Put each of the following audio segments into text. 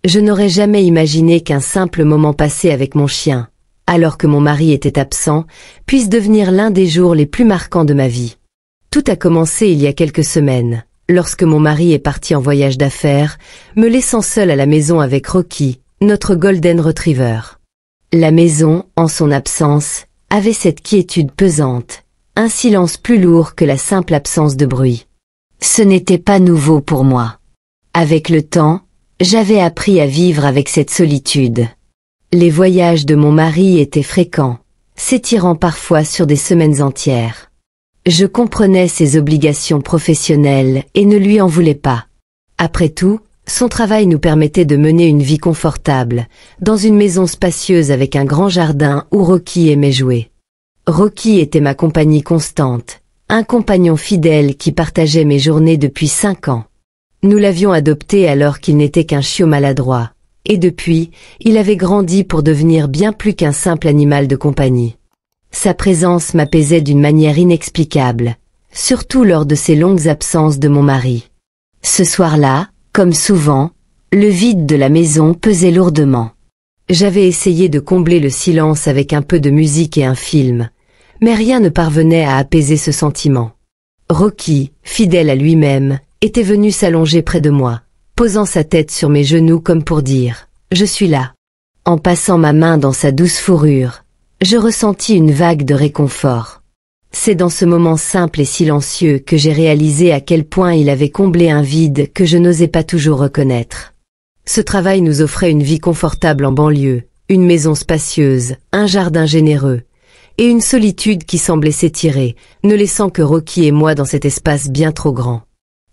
Je n'aurais jamais imaginé qu'un simple moment passé avec mon chien, alors que mon mari était absent, puisse devenir l'un des jours les plus marquants de ma vie. Tout a commencé il y a quelques semaines, lorsque mon mari est parti en voyage d'affaires, me laissant seule à la maison avec Rocky, notre Golden Retriever. La maison, en son absence, avait cette quiétude pesante, un silence plus lourd que la simple absence de bruit. Ce n'était pas nouveau pour moi. Avec le temps, j'avais appris à vivre avec cette solitude. Les voyages de mon mari étaient fréquents, s'étirant parfois sur des semaines entières. Je comprenais ses obligations professionnelles et ne lui en voulais pas. Après tout, son travail nous permettait de mener une vie confortable, dans une maison spacieuse avec un grand jardin où Rocky aimait jouer. Rocky était ma compagnie constante, un compagnon fidèle qui partageait mes journées depuis 5 ans. Nous l'avions adopté alors qu'il n'était qu'un chiot maladroit, et depuis, il avait grandi pour devenir bien plus qu'un simple animal de compagnie. Sa présence m'apaisait d'une manière inexplicable, surtout lors de ces longues absences de mon mari. Ce soir-là, comme souvent, le vide de la maison pesait lourdement. J'avais essayé de combler le silence avec un peu de musique et un film, mais rien ne parvenait à apaiser ce sentiment. Rocky, fidèle à lui-même, était venu s'allonger près de moi, posant sa tête sur mes genoux comme pour dire « Je suis là ». En passant ma main dans sa douce fourrure, je ressentis une vague de réconfort. C'est dans ce moment simple et silencieux que j'ai réalisé à quel point il avait comblé un vide que je n'osais pas toujours reconnaître. Ce travail nous offrait une vie confortable en banlieue, une maison spacieuse, un jardin généreux, et une solitude qui semblait s'étirer, ne laissant que Rocky et moi dans cet espace bien trop grand.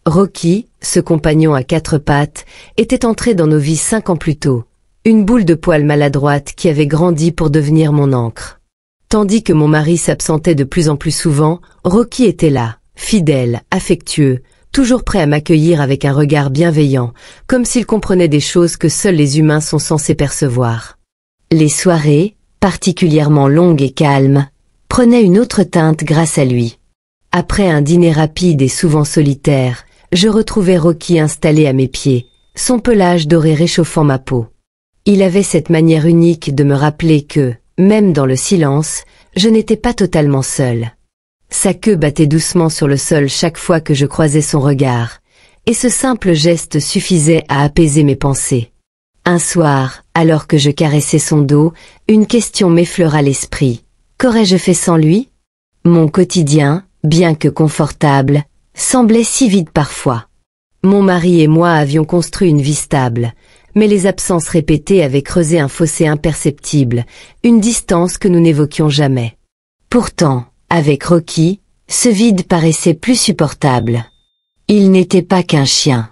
Rocky, ce compagnon à 4 pattes, était entré dans nos vies 5 ans plus tôt, une boule de poil maladroite qui avait grandi pour devenir mon ancre. Tandis que mon mari s'absentait de plus en plus souvent, Rocky était là, fidèle, affectueux, toujours prêt à m'accueillir avec un regard bienveillant, comme s'il comprenait des choses que seuls les humains sont censés percevoir. Les soirées, particulièrement longues et calmes, prenaient une autre teinte grâce à lui. Après un dîner rapide et souvent solitaire, je retrouvais Rocky installé à mes pieds, son pelage doré réchauffant ma peau. Il avait cette manière unique de me rappeler que, même dans le silence, je n'étais pas totalement seule. Sa queue battait doucement sur le sol chaque fois que je croisais son regard, et ce simple geste suffisait à apaiser mes pensées. Un soir, alors que je caressais son dos, une question m'effleura l'esprit. Qu'aurais-je fait sans lui? Mon quotidien, bien que confortable, semblait si vide parfois. Mon mari et moi avions construit une vie stable, mais les absences répétées avaient creusé un fossé imperceptible, une distance que nous n'évoquions jamais. Pourtant, avec Rocky, ce vide paraissait plus supportable. Il n'était pas qu'un chien.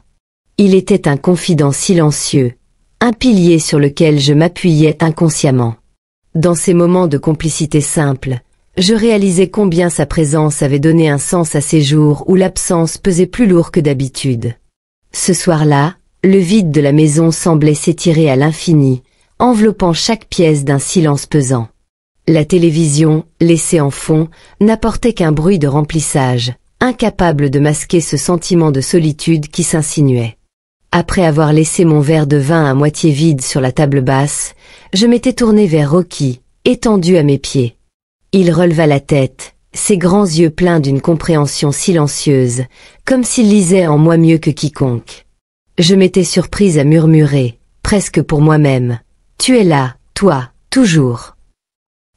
Il était un confident silencieux, un pilier sur lequel je m'appuyais inconsciemment. Dans ces moments de complicité simple, je réalisais combien sa présence avait donné un sens à ces jours où l'absence pesait plus lourd que d'habitude. Ce soir-là, le vide de la maison semblait s'étirer à l'infini, enveloppant chaque pièce d'un silence pesant. La télévision, laissée en fond, n'apportait qu'un bruit de remplissage, incapable de masquer ce sentiment de solitude qui s'insinuait. Après avoir laissé mon verre de vin à moitié vide sur la table basse, je m'étais tournée vers Rocky, étendu à mes pieds. Il releva la tête, ses grands yeux pleins d'une compréhension silencieuse, comme s'il lisait en moi mieux que quiconque. Je m'étais surprise à murmurer, presque pour moi-même, « Tu es là, toi, toujours !»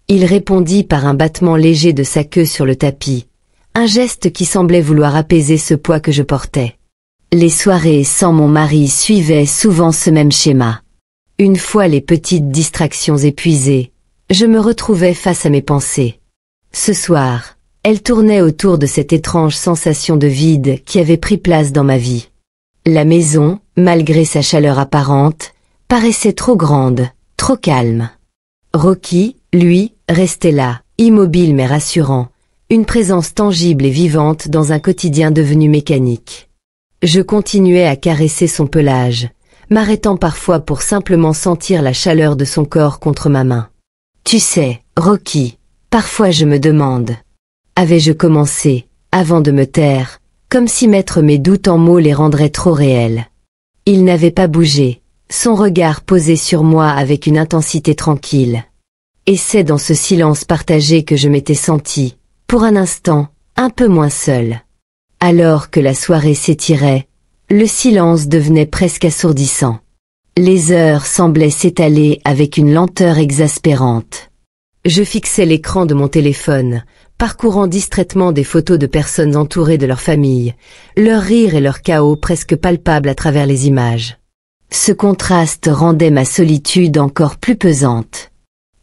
Il répondit par un battement léger de sa queue sur le tapis, un geste qui semblait vouloir apaiser ce poids que je portais. Les soirées sans mon mari suivaient souvent ce même schéma. Une fois les petites distractions épuisées, je me retrouvais face à mes pensées. Ce soir, elles tournaient autour de cette étrange sensation de vide qui avait pris place dans ma vie. La maison, malgré sa chaleur apparente, paraissait trop grande, trop calme. Rocky, lui, restait là, immobile mais rassurant, une présence tangible et vivante dans un quotidien devenu mécanique. Je continuais à caresser son pelage, m'arrêtant parfois pour simplement sentir la chaleur de son corps contre ma main. Tu sais, Rocky, parfois je me demande, avais-je commencé, avant de me taire, comme si mettre mes doutes en mots les rendrait trop réels. Il n'avait pas bougé, son regard posé sur moi avec une intensité tranquille. Et c'est dans ce silence partagé que je m'étais sentie, pour un instant, un peu moins seule. Alors que la soirée s'étirait, le silence devenait presque assourdissant. Les heures semblaient s'étaler avec une lenteur exaspérante. Je fixais l'écran de mon téléphone, parcourant distraitement des photos de personnes entourées de leur famille, leur rire et leur chaos presque palpables à travers les images. Ce contraste rendait ma solitude encore plus pesante.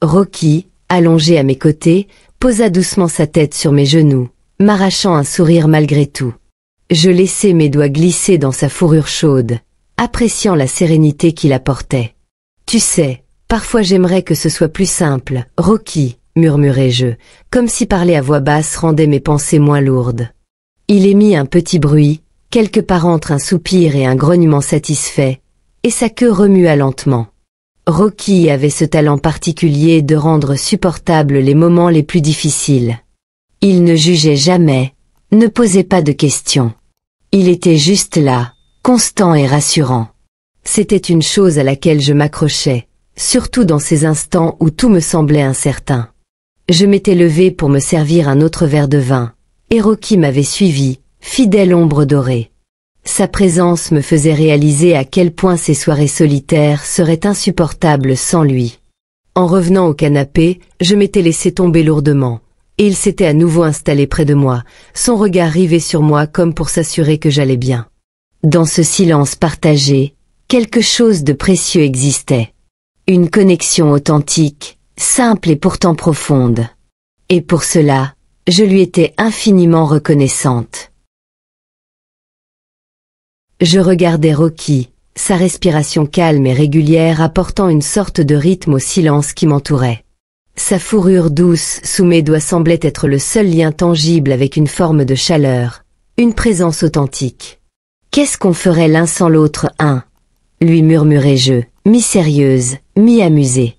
Rocky, allongé à mes côtés, posa doucement sa tête sur mes genoux, m'arrachant un sourire malgré tout. Je laissai mes doigts glisser dans sa fourrure chaude, appréciant la sérénité qu'il apportait. « Tu sais, parfois j'aimerais que ce soit plus simple, Rocky, » murmurai-je, comme si parler à voix basse rendait mes pensées moins lourdes. Il émit un petit bruit, quelque part entre un soupir et un grognement satisfait, et sa queue remua lentement. Rocky avait ce talent particulier de rendre supportables les moments les plus difficiles. Il ne jugeait jamais, ne posait pas de questions. Il était juste là, constant et rassurant. C'était une chose à laquelle je m'accrochais, surtout dans ces instants où tout me semblait incertain. Je m'étais levée pour me servir un autre verre de vin, et Rocky m'avait suivi, fidèle ombre dorée. Sa présence me faisait réaliser à quel point ces soirées solitaires seraient insupportables sans lui. En revenant au canapé, je m'étais laissé tomber lourdement, et il s'était à nouveau installé près de moi, son regard rivé sur moi comme pour s'assurer que j'allais bien. Dans ce silence partagé, quelque chose de précieux existait. Une connexion authentique, simple et pourtant profonde. Et pour cela, je lui étais infiniment reconnaissante. Je regardais Rocky, sa respiration calme et régulière apportant une sorte de rythme au silence qui m'entourait. Sa fourrure douce sous mes doigts semblait être le seul lien tangible avec une forme de chaleur, une présence authentique. « Qu'est-ce qu'on ferait l'un sans l'autre, hein ?» lui murmurai-je, mi-sérieuse, mi-amusée.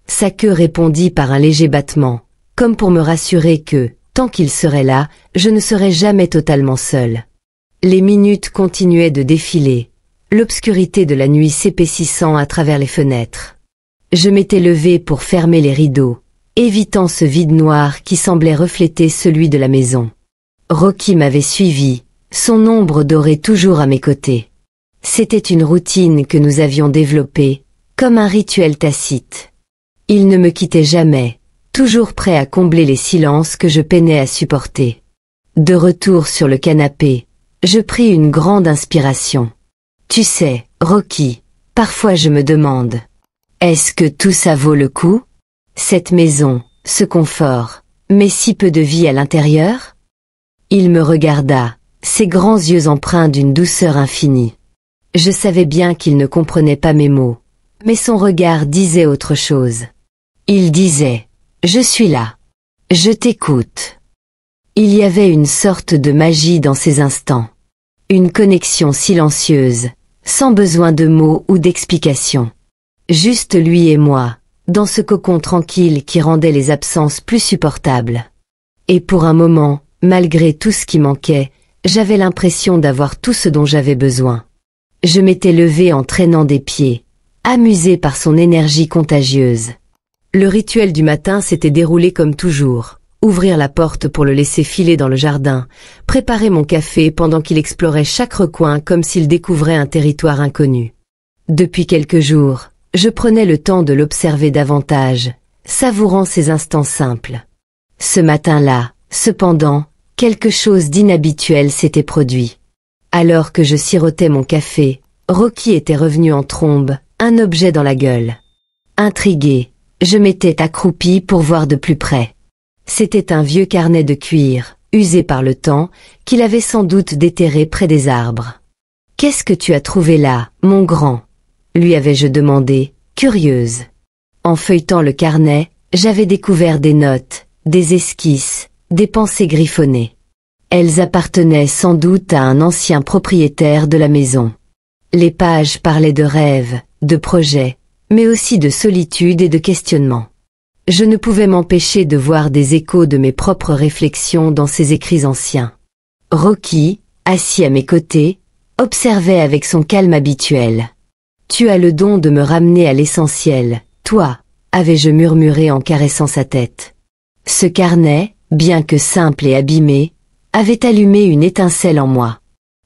Sa queue répondit par un léger battement, comme pour me rassurer que, tant qu'il serait là, je ne serais jamais totalement seule. Les minutes continuaient de défiler, l'obscurité de la nuit s'épaississant à travers les fenêtres. Je m'étais levée pour fermer les rideaux, évitant ce vide noir qui semblait refléter celui de la maison. Rocky m'avait suivi, son ombre dorée toujours à mes côtés. C'était une routine que nous avions développée, comme un rituel tacite. Il ne me quittait jamais, toujours prêt à combler les silences que je peinais à supporter. De retour sur le canapé, je pris une grande inspiration. Tu sais, Rocky, parfois je me demande, est-ce que tout ça vaut le coup? Cette maison, ce confort, mais si peu de vie à l'intérieur? Il me regarda, ses grands yeux empreints d'une douceur infinie. Je savais bien qu'il ne comprenait pas mes mots, mais son regard disait autre chose. Il disait, je suis là. Je t'écoute. Il y avait une sorte de magie dans ces instants. Une connexion silencieuse, sans besoin de mots ou d'explications. Juste lui et moi, dans ce cocon tranquille qui rendait les absences plus supportables. Et pour un moment, malgré tout ce qui manquait, j'avais l'impression d'avoir tout ce dont j'avais besoin. Je m'étais levée en traînant des pieds, amusée par son énergie contagieuse. Le rituel du matin s'était déroulé comme toujours. Ouvrir la porte pour le laisser filer dans le jardin, préparer mon café pendant qu'il explorait chaque recoin comme s'il découvrait un territoire inconnu. Depuis quelques jours, je prenais le temps de l'observer davantage, savourant ces instants simples. Ce matin-là, cependant, quelque chose d'inhabituel s'était produit. Alors que je sirotais mon café, Rocky était revenu en trombe, un objet dans la gueule. Intriguée, je m'étais accroupie pour voir de plus près. C'était un vieux carnet de cuir, usé par le temps, qu'il avait sans doute déterré près des arbres. « Qu'est-ce que tu as trouvé là, mon grand ?» lui avais-je demandé, curieuse. En feuilletant le carnet, j'avais découvert des notes, des esquisses, des pensées griffonnées. Elles appartenaient sans doute à un ancien propriétaire de la maison. Les pages parlaient de rêves, de projets, mais aussi de solitude et de questionnements. Je ne pouvais m'empêcher de voir des échos de mes propres réflexions dans ces écrits anciens. Rocky, assis à mes côtés, observait avec son calme habituel. Tu as le don de me ramener à l'essentiel, toi, avais-je murmuré en caressant sa tête. Ce carnet, bien que simple et abîmé, avait allumé une étincelle en moi.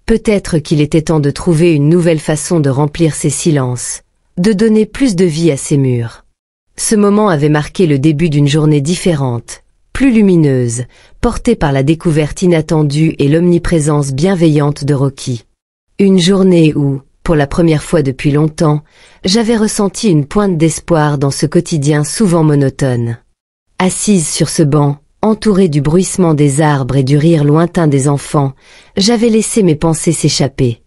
Peut-être qu'il était temps de trouver une nouvelle façon de remplir ces silences, de donner plus de vie à ces murs. Ce moment avait marqué le début d'une journée différente, plus lumineuse, portée par la découverte inattendue et l'omniprésence bienveillante de Rocky. Une journée où, pour la première fois depuis longtemps, j'avais ressenti une pointe d'espoir dans ce quotidien souvent monotone. Assise sur ce banc, entourée du bruissement des arbres et du rire lointain des enfants, j'avais laissé mes pensées s'échapper.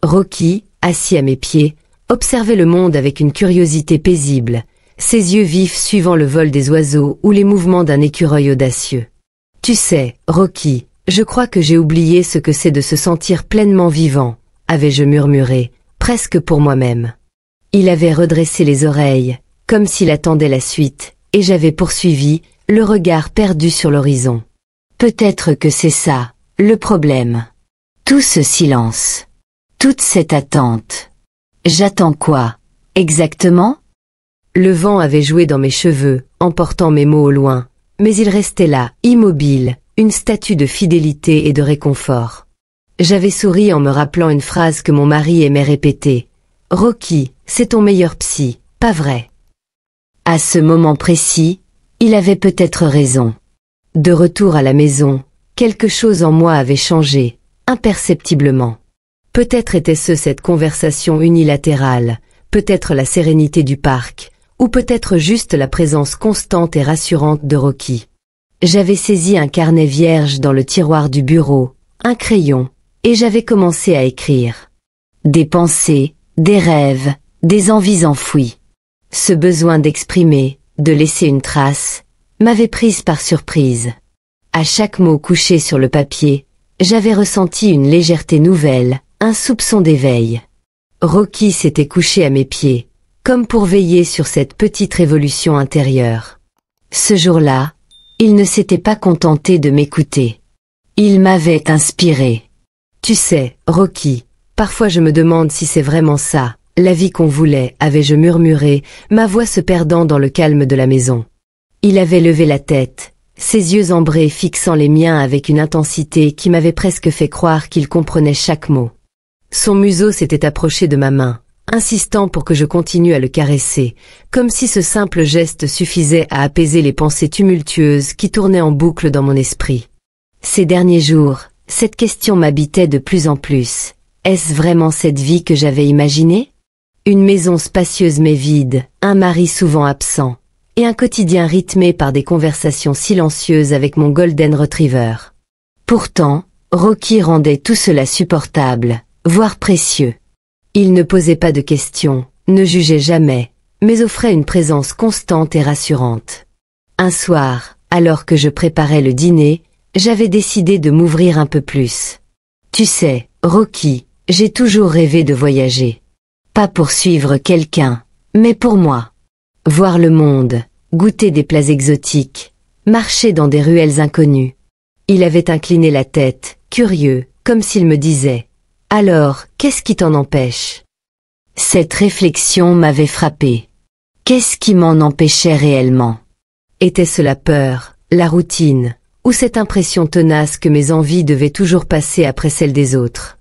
Rocky, assis à mes pieds, observait le monde avec une curiosité paisible, ses yeux vifs suivant le vol des oiseaux ou les mouvements d'un écureuil audacieux. « Tu sais, Rocky, je crois que j'ai oublié ce que c'est de se sentir pleinement vivant », avais-je murmuré, presque pour moi-même. Il avait redressé les oreilles, comme s'il attendait la suite, et j'avais poursuivi, le regard perdu sur l'horizon. Peut-être que c'est ça, le problème. Tout ce silence. Toute cette attente. J'attends quoi, exactement? Le vent avait joué dans mes cheveux, emportant mes mots au loin, mais il restait là, immobile, une statue de fidélité et de réconfort. J'avais souri en me rappelant une phrase que mon mari aimait répéter. « Rocky, c'est ton meilleur psy, pas vrai ?» À ce moment précis, il avait peut-être raison. De retour à la maison, quelque chose en moi avait changé, imperceptiblement. Peut-être était-ce cette conversation unilatérale, peut-être la sérénité du parc, ou peut-être juste la présence constante et rassurante de Rocky. J'avais saisi un carnet vierge dans le tiroir du bureau, un crayon, et j'avais commencé à écrire. Des pensées, des rêves, des envies enfouies. Ce besoin d'exprimer, de laisser une trace, m'avait prise par surprise. À chaque mot couché sur le papier, j'avais ressenti une légèreté nouvelle, un soupçon d'éveil. Rocky s'était couché à mes pieds, comme pour veiller sur cette petite révolution intérieure. Ce jour-là, il ne s'était pas contenté de m'écouter. Il m'avait inspiré. Tu sais, Rocky, parfois je me demande si c'est vraiment ça, la vie qu'on voulait, avais-je murmuré, ma voix se perdant dans le calme de la maison. Il avait levé la tête, ses yeux ambrés fixant les miens avec une intensité qui m'avait presque fait croire qu'il comprenait chaque mot. Son museau s'était approché de ma main, insistant pour que je continue à le caresser, comme si ce simple geste suffisait à apaiser les pensées tumultueuses qui tournaient en boucle dans mon esprit. Ces derniers jours, cette question m'habitait de plus en plus. Est-ce vraiment cette vie que j'avais imaginée? Une maison spacieuse mais vide, un mari souvent absent, et un quotidien rythmé par des conversations silencieuses avec mon Golden Retriever. Pourtant, Rocky rendait tout cela supportable, voire précieux. Il ne posait pas de questions, ne jugeait jamais, mais offrait une présence constante et rassurante. Un soir, alors que je préparais le dîner, j'avais décidé de m'ouvrir un peu plus. Tu sais, Rocky, j'ai toujours rêvé de voyager. Pas pour suivre quelqu'un, mais pour moi. Voir le monde, goûter des plats exotiques, marcher dans des ruelles inconnues. Il avait incliné la tête, curieux, comme s'il me disait « Alors, qu'est-ce qui t'en empêche ?» Cette réflexion m'avait frappé. Qu'est-ce qui m'en empêchait réellement? Était-ce la peur, la routine, ou cette impression tenace que mes envies devaient toujours passer après celles des autres?